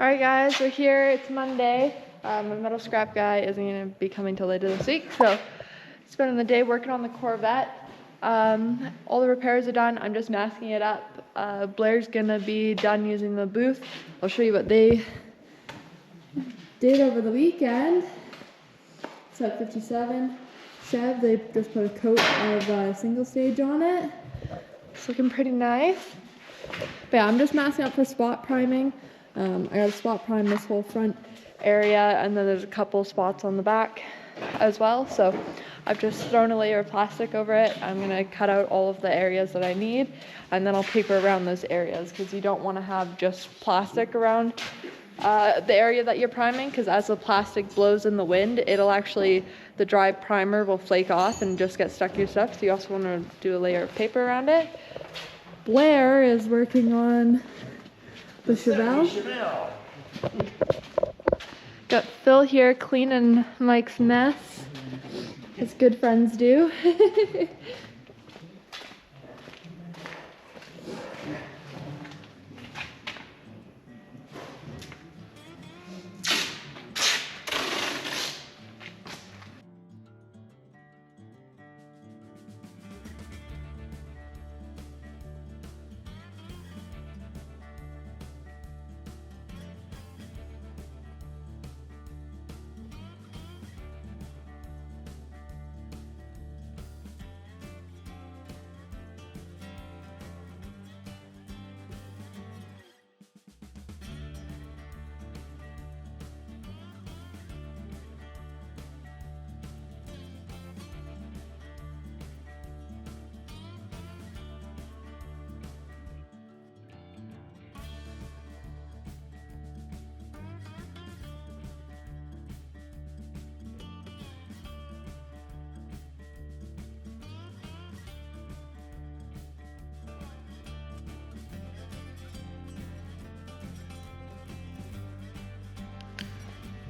Alright guys, we're here, it's Monday. My metal scrap guy isn't going to be coming till later this week, so spending the day working on the Corvette. All the repairs are done, I'm just masking it up. Blair's going to be done using the booth. I'll show you what they did over the weekend. It's at 57 Chev, they just put a coat of single stage on it. It's looking pretty nice. But yeah, I'm just masking up for spot priming. I got to spot prime this whole front area, and then there's a couple spots on the back as well. So I've just thrown a layer of plastic over it. I'm going to cut out all of the areas that I need, and then I'll paper around those areas, because you don't want to have just plastic around the area that you're priming, because as the plastic blows in the wind, it'll actually, the dry primer will flake off and just get stuck to your stuff. So you also want to do a layer of paper around it. Blair is working on the Mceown. Got Phil here cleaning Mike's mess, as good friends do.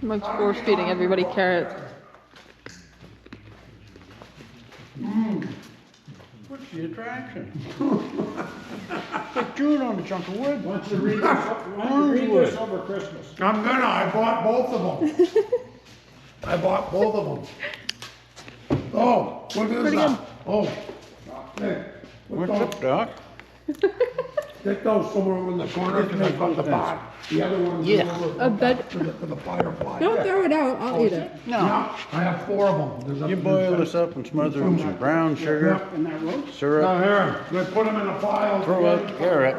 Mike's force feeding everybody carrots. What's the attraction? Put June on the chunk of wood. Wants to read this over Christmas. I'm gonna. I bought both of them. I bought both of them. Oh, what is Pretty that? good. Oh, hey, What's up, Doc? get those somewhere in the corner because I got the back. The other one's over A bed. to the firefly. Don't throw it out, I'll eat it. No, I have 4 of them. You boil this up and smother it in some brown sugar, In that road? syrup, Now here, they put them in a pile. throw out the carrot,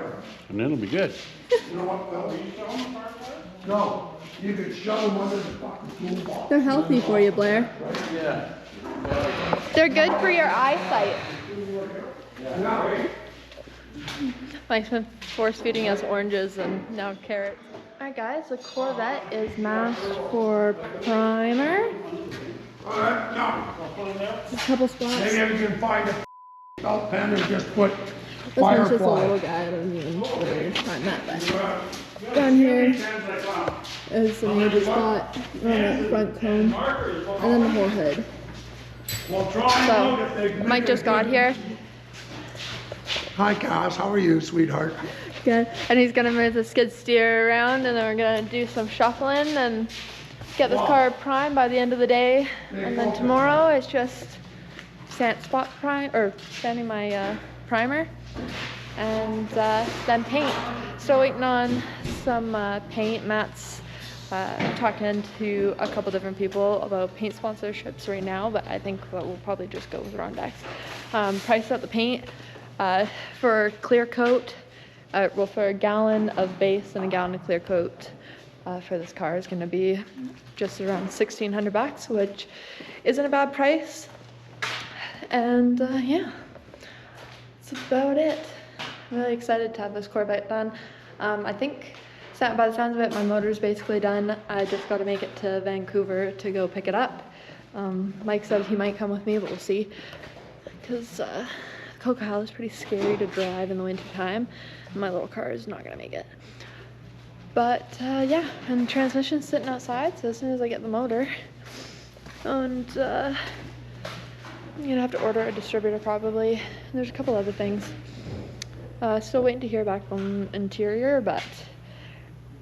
and it'll be good. You know what, Bill? You sell them fireflies? No, you could shove them under the fucking toolbox. They're healthy for you, Blair. Yeah. They're good for your eyesight. Mike's been force feeding us oranges and now carrots. Alright guys, the Corvette is masked for primer. Alright, now, A couple spots. maybe you can find a felt pen and just put This one's just a little firefly. guy, I don't even really find that, but down here is a major spot on the front cone, and then the whole hood. Well, try and look if they So, Mike just got here. Hi, Cass. How are you, sweetheart? Good. And he's gonna move the skid steer around, and then we're gonna do some shuffling and get this car primed by the end of the day. And then tomorrow it's just spot prime or sanding my primer, and then paint. Still waiting on some paint. Matt's talking to a couple different people about paint sponsorships right now, but I think that we'll probably just go with Rondex. Price out the paint for clear coat. Well, for a gallon of base and a gallon of clear coat for this car is going to be just around $1,600, which isn't a bad price. And yeah, that's about it. I'm really excited to have this Corvette done. I think, by the sounds of it, my motor's basically done. I just got to make it to Vancouver to go pick it up. Mike said he might come with me, but we'll see. Because Coquihalla is pretty scary to drive in the winter time. My little car is not gonna make it. But yeah, and the transmission's sitting outside, so as soon as I get the motor, and I'm gonna have to order a distributor probably. And there's a couple other things. Still waiting to hear back from interior, but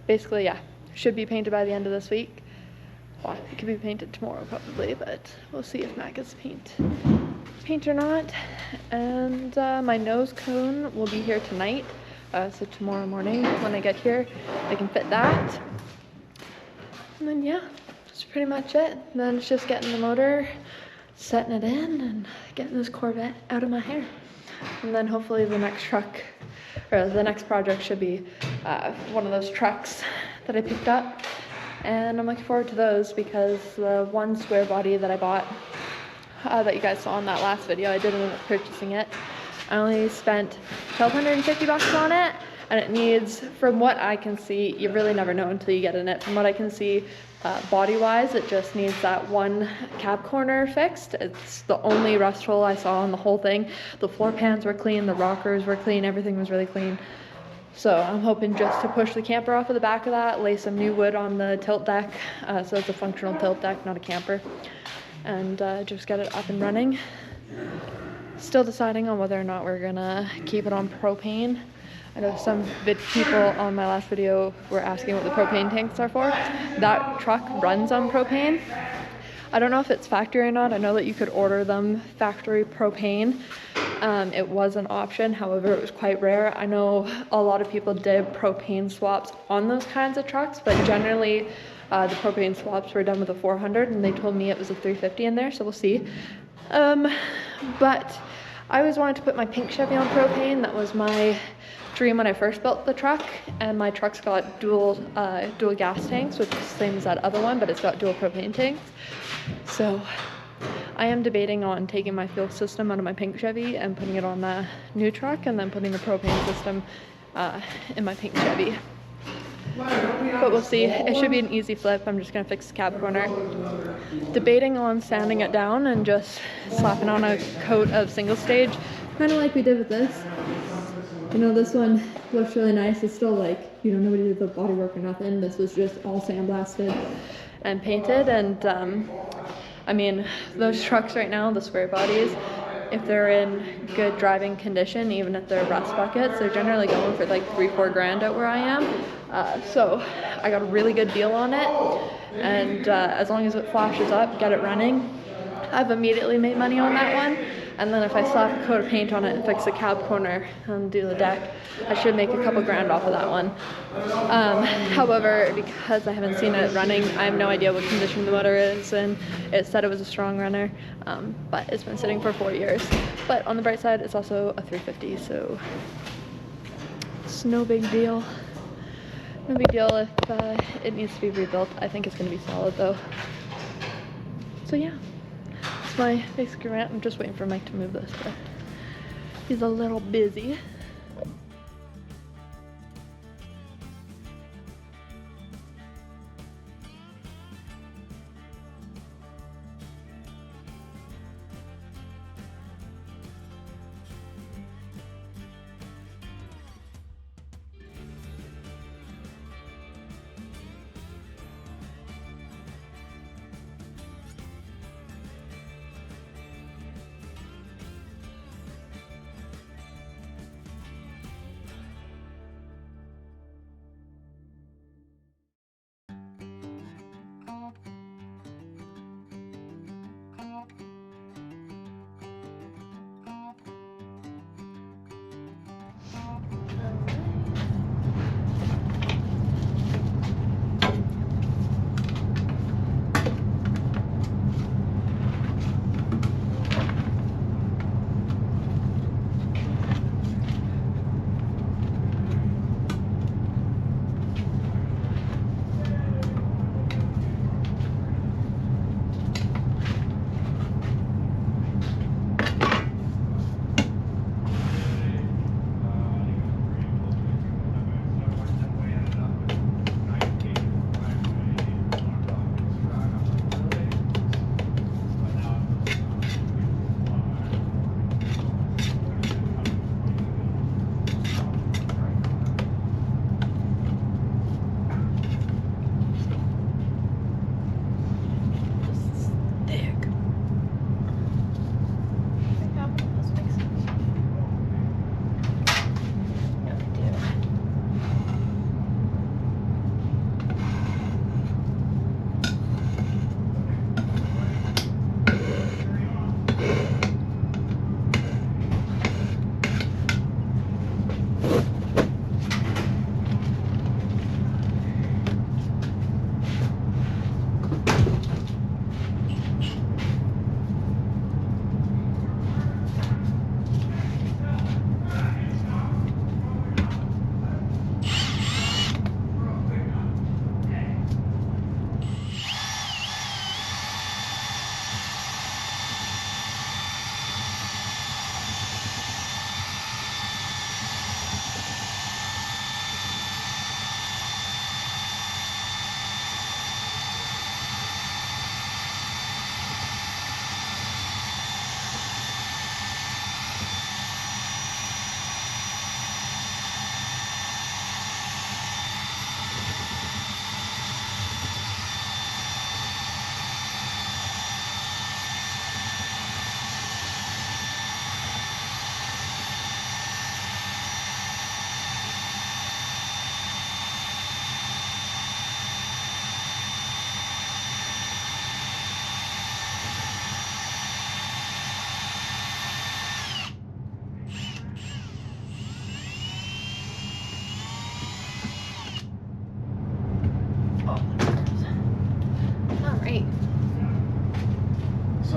basically, yeah, should be painted by the end of this week. Well, it could be painted tomorrow probably, but we'll see if Matt gets paint or not. And my nose cone will be here tonight, so tomorrow morning when I get here I can fit that. And then yeah, that's pretty much it. And then it's just getting the motor, setting it in, and getting this Corvette out of my hair. And then hopefully the next truck, or the next project should be one of those trucks that I picked up. And I'm looking forward to those because the one square body that I bought, that you guys saw in that last video, I didn't end up purchasing it. I only spent $1,250 on it, and it needs, from what I can see, you really never know until you get in it. From what I can see, body-wise, it just needs that one cab corner fixed. It's the only rust hole I saw on the whole thing. The floor pans were clean, the rockers were clean, everything was really clean. So I'm hoping just to push the camper off of the back of that, lay some new wood on the tilt deck, so it's a functional tilt deck, not a camper, and just get it up and running. Still deciding on whether or not we're gonna keep it on propane. I know some people on my last video were asking what the propane tanks are for. That truck runs on propane. I don't know if it's factory or not. I know that you could order them factory propane. It was an option, however, it was quite rare. I know a lot of people did propane swaps on those kinds of trucks, but generally the propane swaps were done with a 400, and they told me it was a 350 in there, so we'll see. But I always wanted to put my pink Chevy on propane. That was my dream when I first built the truck, and my truck's got dual gas tanks, which is the same as that other one, but it's got dual propane tanks. So I am debating on taking my fuel system out of my pink Chevy and putting it on the new truck, and then putting the propane system in my pink Chevy. But we'll see. It should be an easy flip. I'm just gonna fix the cab corner. Debating on sanding it down and just slapping on a coat of single stage, kind of like we did with this. You know, this one looks really nice. It's still like, you know, nobody did the body work or nothing. This was just all sandblasted and painted. And I mean, those trucks right now, the square bodies, if they're in good driving condition, even if they're rust buckets, they're generally going for like $3-4 grand out where I am. So I got a really good deal on it, and as long as it flashes up, get it running, I've immediately made money on that one. And then if I slap a coat of paint on it and fix the cab corner and do the deck, I should make a couple grand off of that one. However, because I haven't seen it running, I have no idea what condition the motor is, and it said it was a strong runner, but it's been sitting for 4 years. But on the bright side, it's also a 350, so it's no big deal. No big deal if it needs to be rebuilt. I think it's going to be solid though. So yeah. That's my basic rant. I'm just waiting for Mike to move this, but he's a little busy.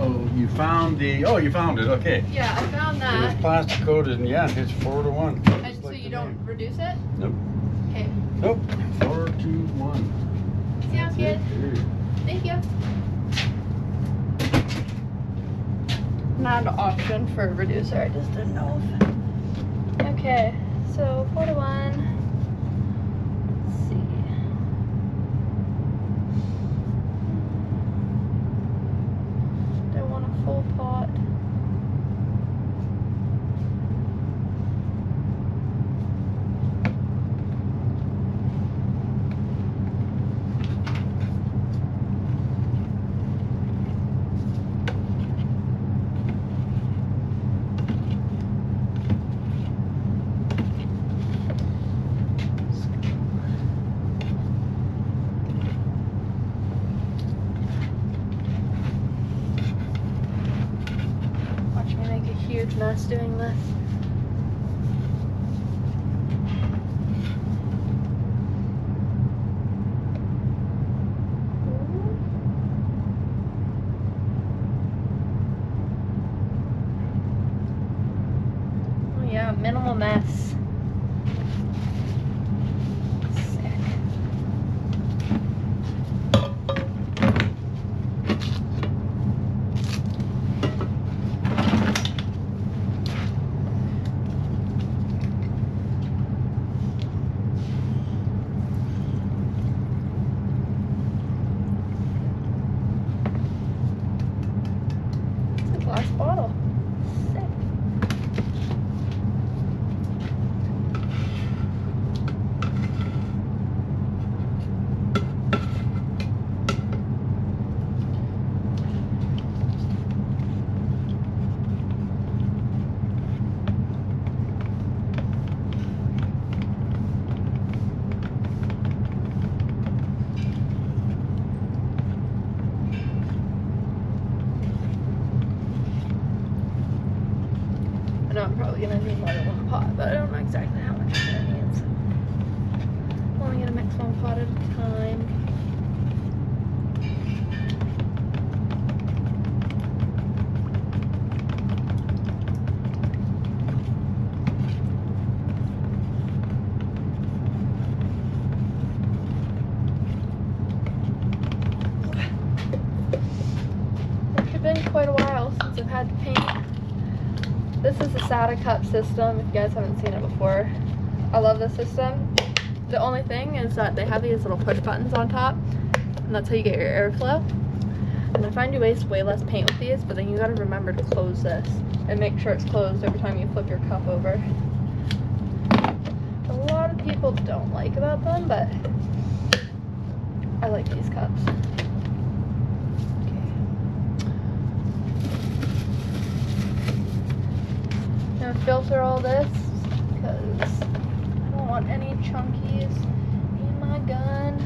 So you found you found it, okay. Yeah, I found It was that. plastic coated and yeah, it's 4-to-1. And Just so like you the don't name. reduce it? Nope. Okay. Nope. 4-to-1. Sounds good. Thank you. Not an option for a reducer, I just didn't know if. Okay, so 4-to-1. Let's see. Do I want a full pot? Watch me make a huge mess doing this. Oh yeah, minimal mess. Sick. It's a glass bottle. Sick. I know I'm probably gonna need more than one pot, but I don't know exactly how much I'm gonna need. So I'm only gonna mix one pot at a time. It's been quite a while since I've had to paint. This is the SATA cup system, if you guys haven't seen it before. I love this system. The only thing is that they have these little push buttons on top, and that's how you get your airflow. And I find you waste way less paint with these, but then you gotta remember to close this and make sure it's closed every time you flip your cup over. A lot of people don't like about them, but I like these cups. I'm gonna filter all this because I don't want any chunkies in my gun.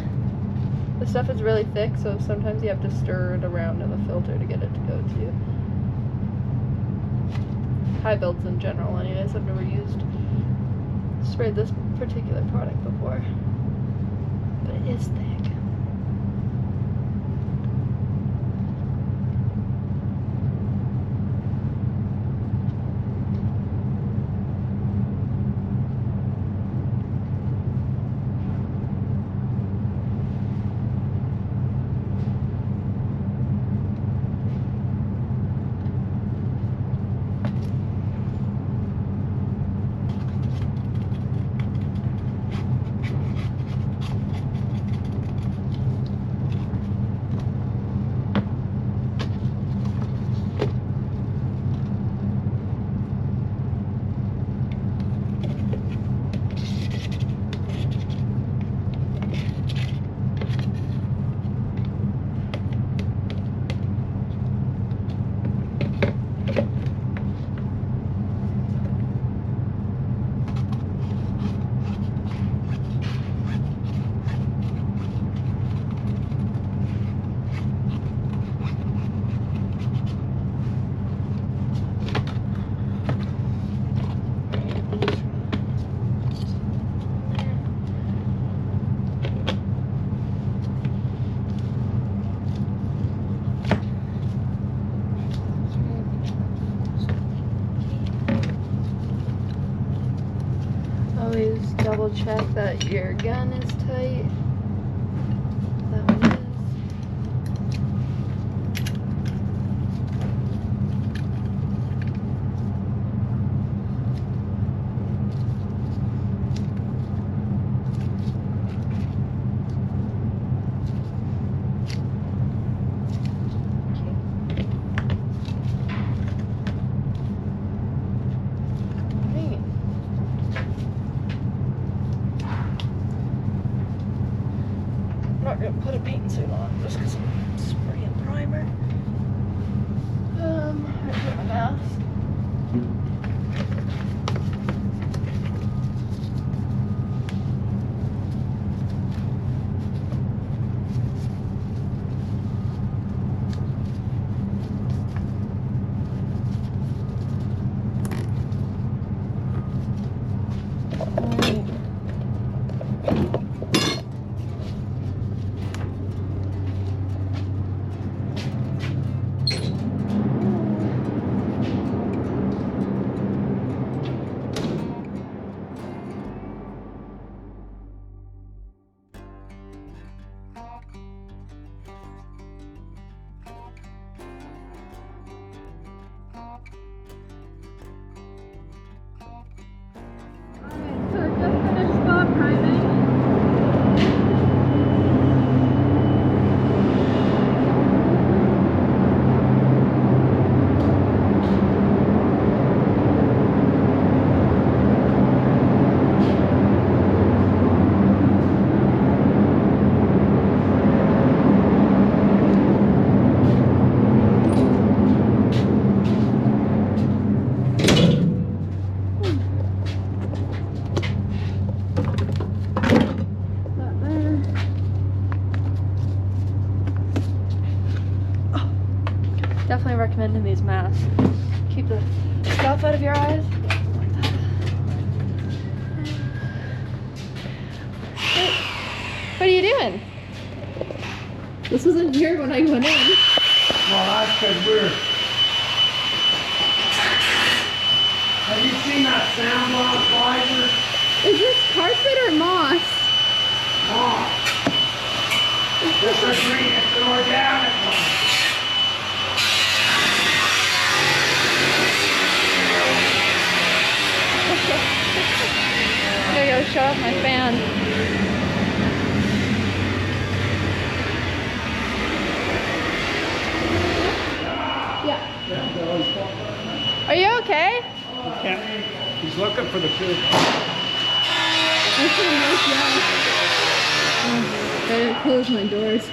The stuff is really thick, so sometimes you have to stir it around in the filter to get it to go to. High builds in general anyways, I've never sprayed this particular product before, but it is thick. double check that your gun is tight. That one is. I'm not gonna put a paint suit on just because I'm spraying primer. I put my mask. Definitely recommending these masks. Keep the stuff out of your eyes. What are you doing? This wasn't here when I went in. Well, that's because we're... Have you seen that sandblock fiber? Is this carpet or moss? Oh. This is green, it's an organic one. There you go, show off my fan. Yeah. Are you okay? He's looking for the food. That's a nice job. Better close my doors.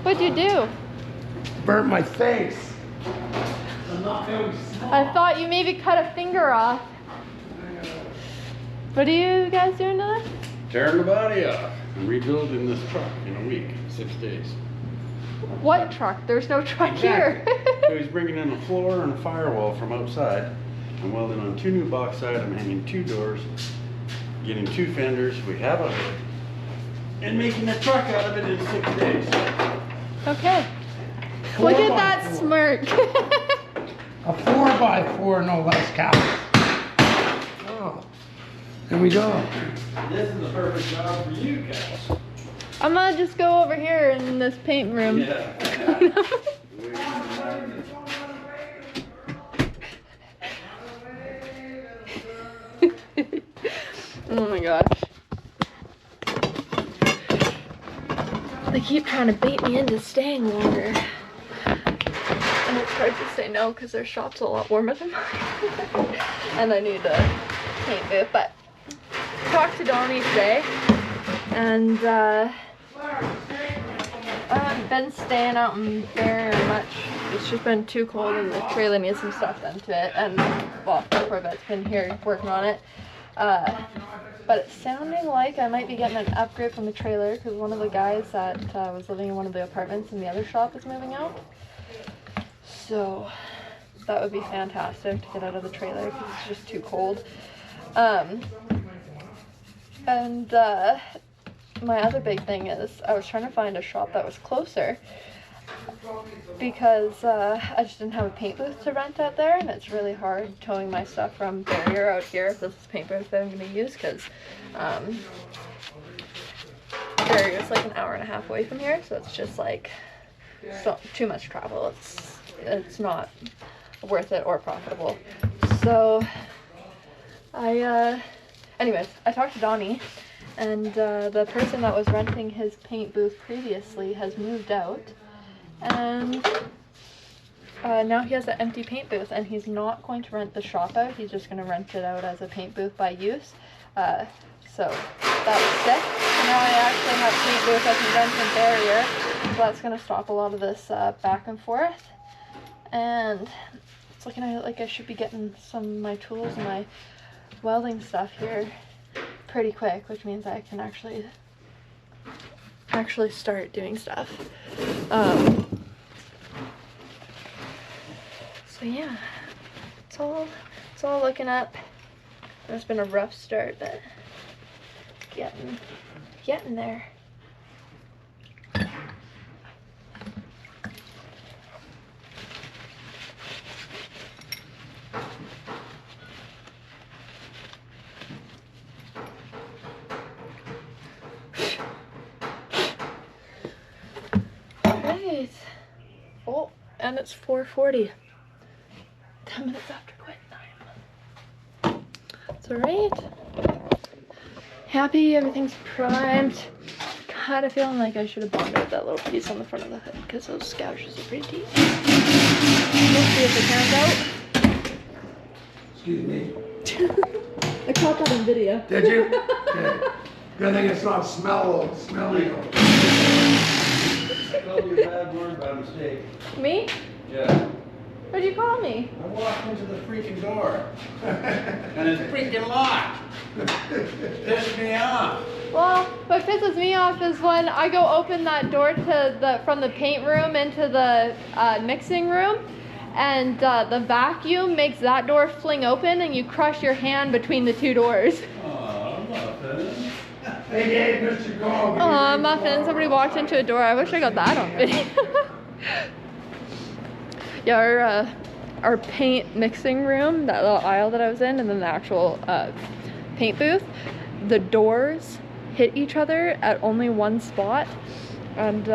What'd you do? Burnt my face. I thought you maybe cut a finger off. What are you guys doing today? Tearing the body off and rebuilding this truck in a week, 6 days. What truck? There's no truck here. So he's bringing in a floor and a firewall from outside. I'm welding on 2 new bauxite. I'm hanging 2 doors, getting 2 fenders. We have a hood, and making a truck out of it in 6 days. Okay. Look at that smirk. A 4x4, no less, Cal. Oh. Here we go. This is the perfect job for you guys. I'm gonna just go over here in this paint room. Yeah. Oh my gosh. They keep trying to bait me into staying longer. And it's hard to say no because their shop's a lot warmer than mine. And I need a paint booth, but talked to Donnie today, and I haven't been staying out in very much. It's just been too cold and the trailer needs some stuff done to it, and well, the Corvette's been here working on it. But it's sounding like I might be getting an upgrade from the trailer because one of the guys that was living in one of the apartments in the other shop is moving out. So that would be fantastic to get out of the trailer because it's just too cold. And my other big thing is I was trying to find a shop that was closer because I just didn't have a paint booth to rent out there, and it's really hard towing my stuff from Barrier out here if this is paint booth that I'm going to use, because Barrier is like an hour and a half away from here, so it's just like too much travel. It's not worth it or profitable. So anyways, I talked to Donnie, and the person that was renting his paint booth previously has moved out, and now he has an empty paint booth, and he's not going to rent the shop out. He's just going to rent it out as a paint booth by use. So that's sick. So now I actually have a paint booth I can rent in Barrier, so that's going to stop a lot of this back and forth. And it's looking like I should be getting some of my tools and my welding stuff here pretty quick, which means I can actually start doing stuff. So yeah, it's all looking up. It's been a rough start, but getting there. Right. Oh, and it's 4:40. 10 minutes after quit time. It's alright. Happy, everything's primed. Kind of feeling like I should have bonded that little piece on the front of the hood because those gouges are pretty deep. We'll see if it turns out. Excuse me. I caught that in video. Did you? Okay. Good thing it's not smelly. Spelled you a bad word by mistake. Me? Yeah. What'd you call me? I walked into the freaking door. And it's freaking locked. Pissed me off. Well, what pisses me off is when I go open that door to from the paint room into the mixing room, and the vacuum makes that door fling open, and you crush your hand between the two doors. Aw, muffin. Hey, Mr. Gold. Aw, muffin, somebody walked into a door. I wish I got that on video. Yeah, our paint mixing room, that little aisle that I was in, and then the actual paint booth, the doors hit each other at only one spot, and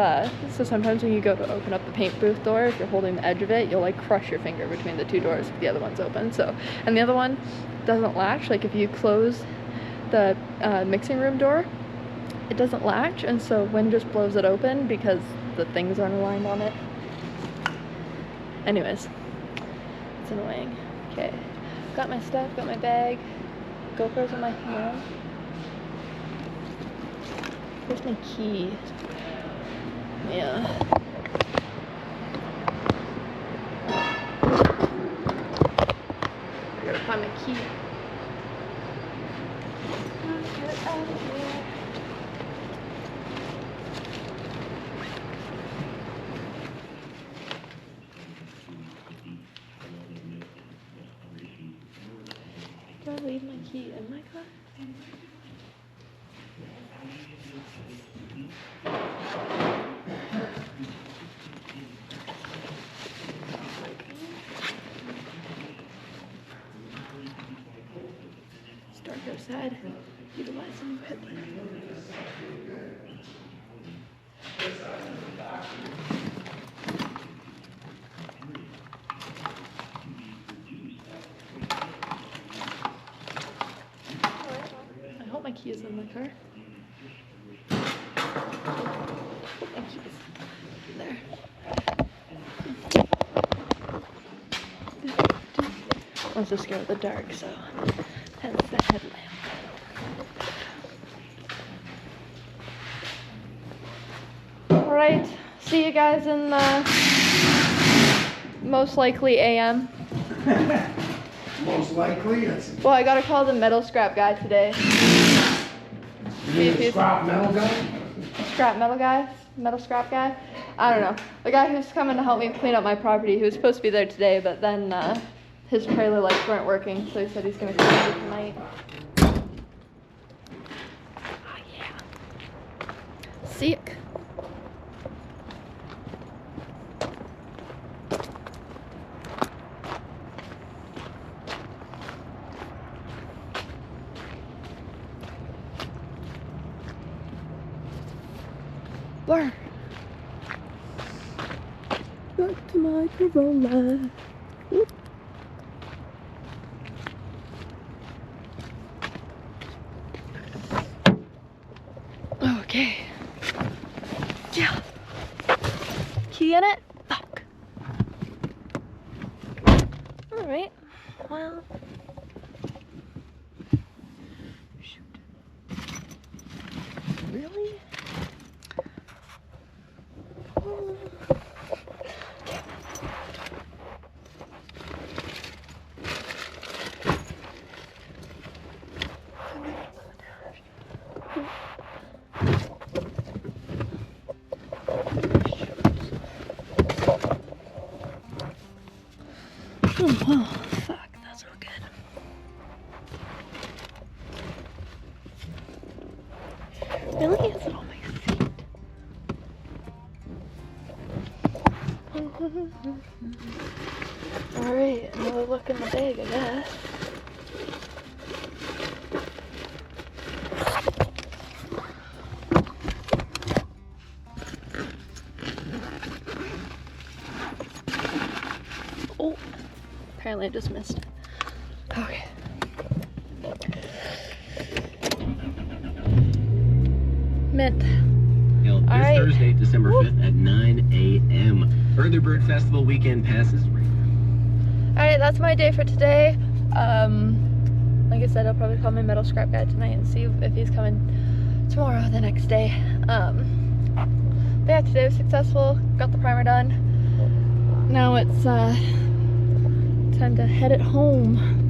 so sometimes when you go to open up the paint booth door, if you're holding the edge of it, you'll like crush your finger between the two doors if the other one's open. So, and the other one doesn't latch. Like if you close the mixing room door, it doesn't latch, and so wind just blows it open because the things aren't aligned on it. Anyways, it's annoying. Okay, got my stuff, got my bag, GoPro's in my hand. Where's my key? Yeah. I gotta find my key. Let's get out of here. Did I leave my key in my car? Start outside, utilizing equipment. I hope my key is in my car. My keys. There. I was just scared of the dark, so hence the headlamp. Alright, see you guys in the most likely AM. Most likely, it's. Well, I gotta call the metal scrap guy today. You mean the scrap metal guy? Scrap metal guy? Metal scrap guy? I don't know. The guy who's coming to help me clean up my property, he was supposed to be there today, but then his trailer lights weren't working, so he said he's gonna come over tonight. Oh yeah. Sick. Burn. Back to my Corolla. Whoop. Okay. Yeah. Key in it? Fuck. Alright. Well. Shoot. Really? Oh, wow. Fuck, that's not good. Really? Is it on my feet? Alright, another look in the bag, I guess. Oh, apparently I just missed it. Okay. Mint. Held this Alright. Thursday, December 5th at 9 a.m. Early Bird Festival weekend passes. Alright, that's my day for today. Like I said, I'll probably call my metal scrap guy tonight and see if he's coming tomorrow, the next day. But yeah, today was successful. Got the primer done. Now it's time to head it home.